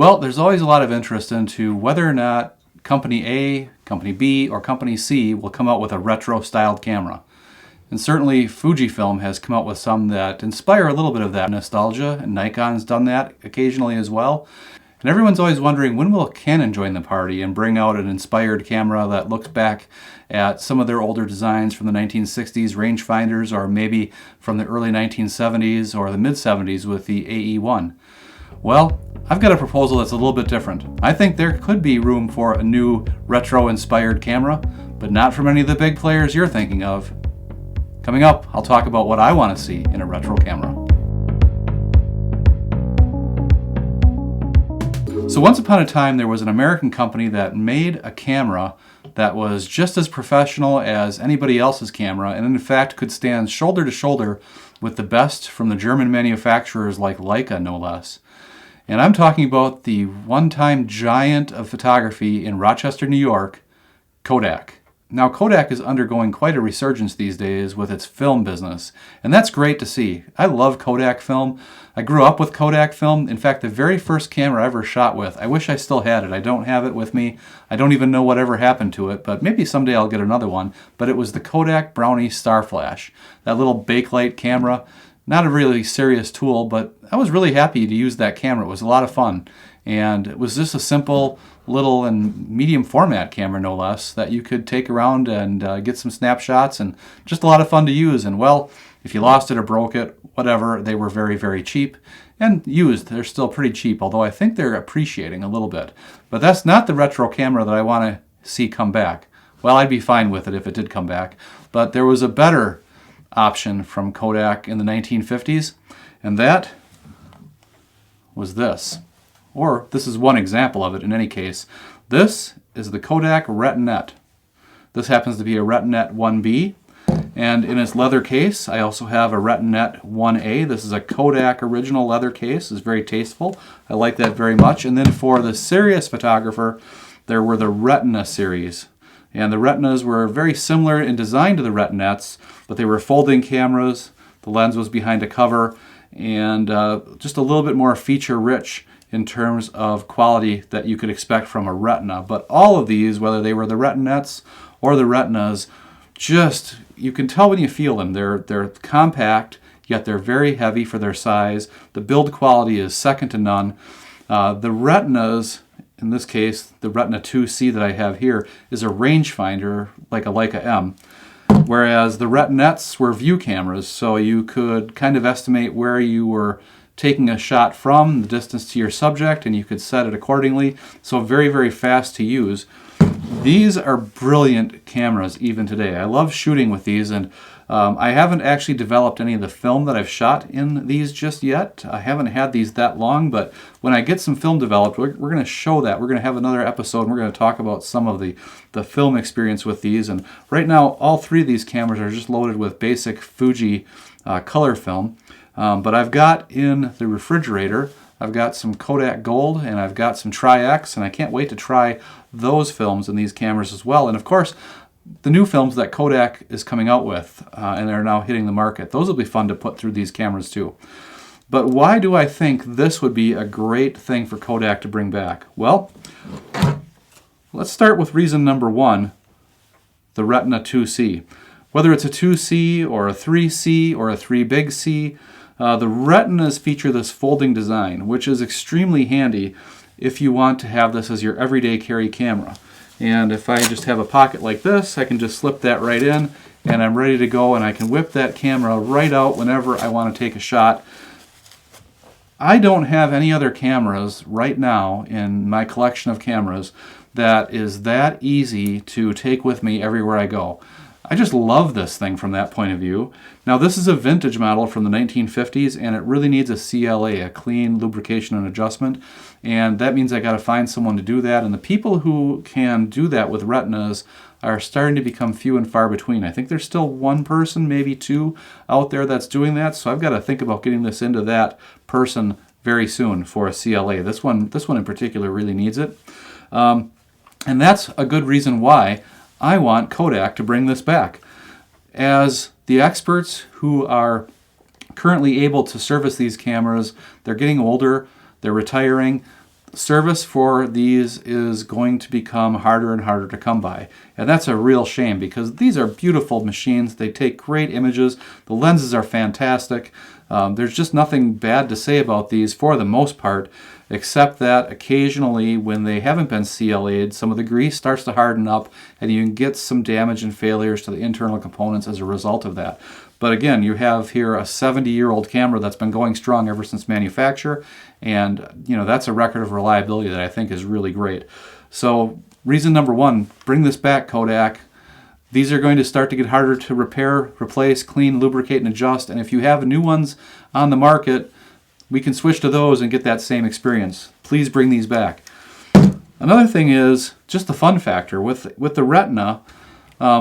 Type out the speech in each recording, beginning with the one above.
Well, there's always a lot of interest into whether or not Company A, Company B, or Company C will come out with a retro-styled camera. And certainly Fujifilm has come out with some that inspire a little bit of that nostalgia, and Nikon's done that occasionally as well. And everyone's always wondering, when will Canon join the party and bring out an inspired camera that looks back at some of their older designs from the 1960s rangefinders, or maybe from the early 1970s or the mid-70s with the AE1. Well, I've got a proposal that's a little bit different. I think there could be room for a new retro-inspired camera, but not from any of the big players you're thinking of. Coming up, I'll talk about what I want to see in a retro camera. So once upon a time, there was an American company that made a camera that was just as professional as anybody else's camera, and in fact could stand shoulder to shoulder with the best from the German manufacturers like Leica, no less. And I'm talking about the one-time giant of photography in Rochester, New York, Kodak. Now, Kodak is undergoing quite a resurgence these days with its film business, and that's great to see. I love Kodak film. I grew up with Kodak film. In fact, the very first camera I ever shot with, I wish I still had it. I don't have it with me. I don't even know whatever happened to it, but maybe someday I'll get another one. But it was the Kodak Brownie Star Flash, that little bakelite camera. Not a really serious tool, but I was really happy to use that camera. It was a lot of fun. And it was just a simple little and medium format camera, no less, that you could take around and get some snapshots, and just a lot of fun to use. And well, if you lost it or broke it, whatever, they were very, very cheap and used. They're still pretty cheap, although I think they're appreciating a little bit. But that's not the retro camera that I want to see come back. Well, I'd be fine with it if it did come back. But there was a better option from Kodak in the 1950s, and that was this. Or this is one example of it in any case. This is the Kodak Retinette. This happens to be a Retinette 1B, and in its leather case I also have a Retinette 1A. This is a Kodak original leather case. It's very tasteful. I like that very much. And then for the serious photographer, there were the Retina series. And the Retinas were very similar in design to the Retinettes, but they were folding cameras. The lens was behind a cover, and just a little bit more feature-rich in terms of quality that you could expect from a Retina. But all of these, whether they were the Retinettes or the Retinas, just, you can tell when you feel them. They're compact, yet they're very heavy for their size. The build quality is second to none. The Retinas, in this case, the Retina 2C that I have here, is a rangefinder like a Leica M, whereas the Retinettes were view cameras, so you could kind of estimate where you were taking a shot from, the distance to your subject, and you could set it accordingly. So very, very fast to use. These are brilliant cameras even today. I love shooting with these, and I haven't actually developed any of the film that I've shot in these just yet. I haven't had these that long, but when I get some film developed, we're going to show that. We're going to have another episode, and we're going to talk about some of the film experience with these. And right now, all three of these cameras are just loaded with basic Fuji color film. But I've got in the refrigerator, I've got some Kodak Gold, and I've got some Tri-X, and I can't wait to try those films in these cameras as well. And of course, the new films that Kodak is coming out with, and they're now hitting the market, those will be fun to put through these cameras too. But why do I think this would be a great thing for Kodak to bring back? Well, let's start with reason number one, the Retina 2C. Whether it's a 2C or a 3C or a 3 big C, the Retinas feature this folding design, which is extremely handy if you want to have this as your everyday carry camera. And if I just have a pocket like this, I can just slip that right in, and I'm ready to go, and I can whip that camera right out whenever I want to take a shot. I don't have any other cameras right now in my collection of cameras that is that easy to take with me everywhere I go. I just love this thing from that point of view. Now, this is a vintage model from the 1950s, and it really needs a CLA, a clean lubrication and adjustment, and that means I got to find someone to do that, and the people who can do that with Retinas are starting to become few and far between. I think there's still one person, maybe two, out there that's doing that, so I've got to think about getting this into that person very soon for a CLA. This one in particular really needs it, and that's a good reason why I want Kodak to bring this back. As the experts who are currently able to service these cameras, they're getting older, they're retiring. service for these is going to become harder and harder to come by. And that's a real shame because these are beautiful machines. They take great images. The lenses are fantastic. There's just nothing bad to say about these for the most part, except that occasionally when they haven't been CLA'd, some of the grease starts to harden up and you can get some damage and failures to the internal components as a result of that. But again, you have here a 70-year-old camera that's been going strong ever since manufacture, and that's a record of reliability that I think is really great. So reason number one, bring this back, Kodak. These are going to start to get harder to repair, replace, clean, lubricate, and adjust. And if you have new ones on the market, we can switch to those and get that same experience. Please bring these back. Another thing is just the fun factor. With the Retina,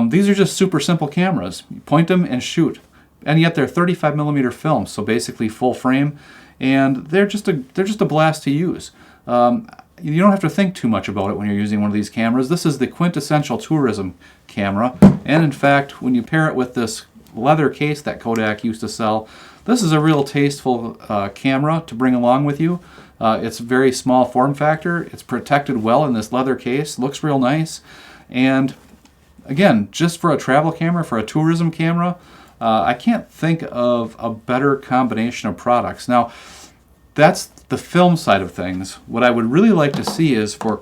these are just super simple cameras. You point them and shoot. And yet they're 35mm film, so basically full frame. And they're just a blast to use. You don't have to think too much about it when you're using one of these cameras. This is the quintessential tourism camera, and in fact, when you pair it with this leather case that Kodak used to sell, this is a real tasteful camera to bring along with you. It's a very small form factor. It's protected well in this leather case. Looks real nice. And again, just for a travel camera, for a tourism camera, I can't think of a better combination of products. Now, that's the film side of things. What I would really like to see is for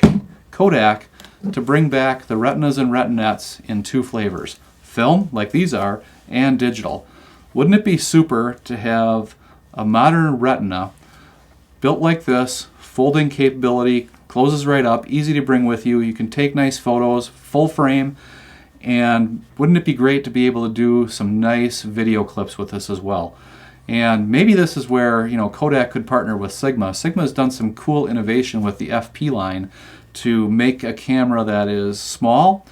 Kodak to bring back the Retinas and Retinettes in two flavors. Film, like these are, and digital. Wouldn't it be super to have a modern Retina built like this, folding capability, closes right up, easy to bring with you, you can take nice photos, full frame, and wouldn't it be great to be able to do some nice video clips with this as well? And maybe this is where Kodak could partner with Sigma. Sigma's done some cool innovation with the FP line to make a camera that is small,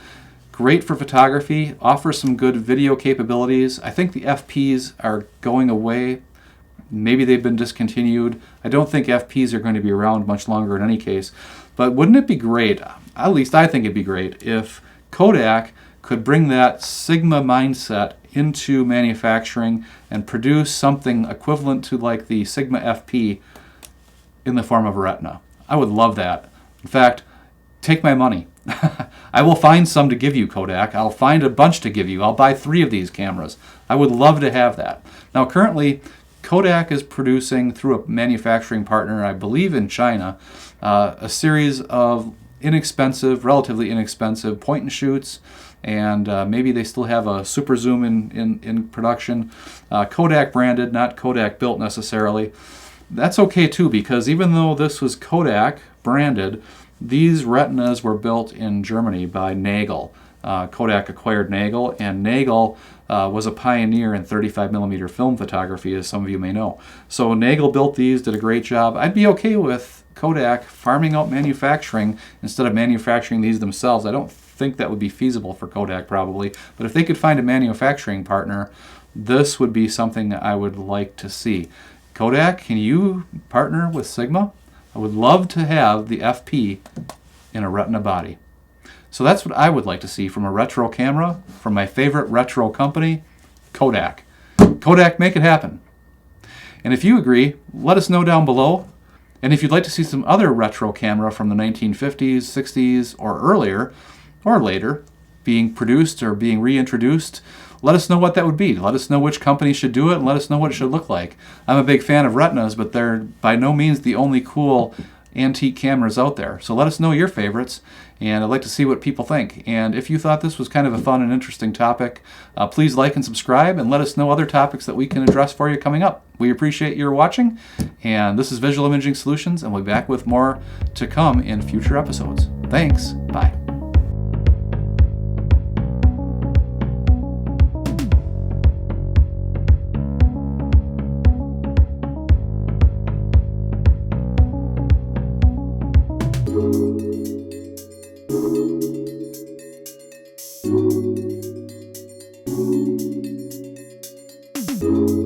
great for photography, offers some good video capabilities. I think the FPs are going away. Maybe they've been discontinued. I don't think FPs are going to be around much longer in any case. But wouldn't it be great, at least I think it'd be great, if Kodak could bring that Sigma mindset into manufacturing and produce something equivalent to like the Sigma FP in the form of a Retina. I would love that. In fact, take my money. I will find some to give you, Kodak. I'll find a bunch to give you. I'll buy 3 of these cameras. I would love to have that. Now currently, Kodak is producing through a manufacturing partner, I believe in China, a series of relatively inexpensive point and shoots, and maybe they still have a super zoom in production. Kodak branded, not Kodak built necessarily. That's okay too, because even though this was Kodak branded, these Retinas were built in Germany by Nagel. Kodak acquired Nagel, and Nagel was a pioneer in 35mm film photography, as some of you may know. So Nagel built these, did a great job. I'd be okay with Kodak farming out manufacturing instead of manufacturing these themselves. I don't think that would be feasible for Kodak probably, but if they could find a manufacturing partner, this would be something I would like to see. Kodak, can you partner with Sigma? I would love to have the FP in a Retina body. So that's what I would like to see from a retro camera, from my favorite retro company, Kodak. Kodak, make it happen. And if you agree, let us know down below. And if you'd like to see some other retro camera from the 1950s, 60s, or earlier, or later, being produced or being reintroduced, let us know what that would be. Let us know which company should do it, and let us know what it should look like. I'm a big fan of Retinas, but they're by no means the only cool antique cameras out there. So let us know your favorites, and I'd like to see what people think. And if you thought this was kind of a fun and interesting topic, please like and subscribe, and let us know other topics that we can address for you coming up. We appreciate your watching, and this is Visual Imaging Solutions, and we'll be back with more to come in future episodes. Thanks. Bye. You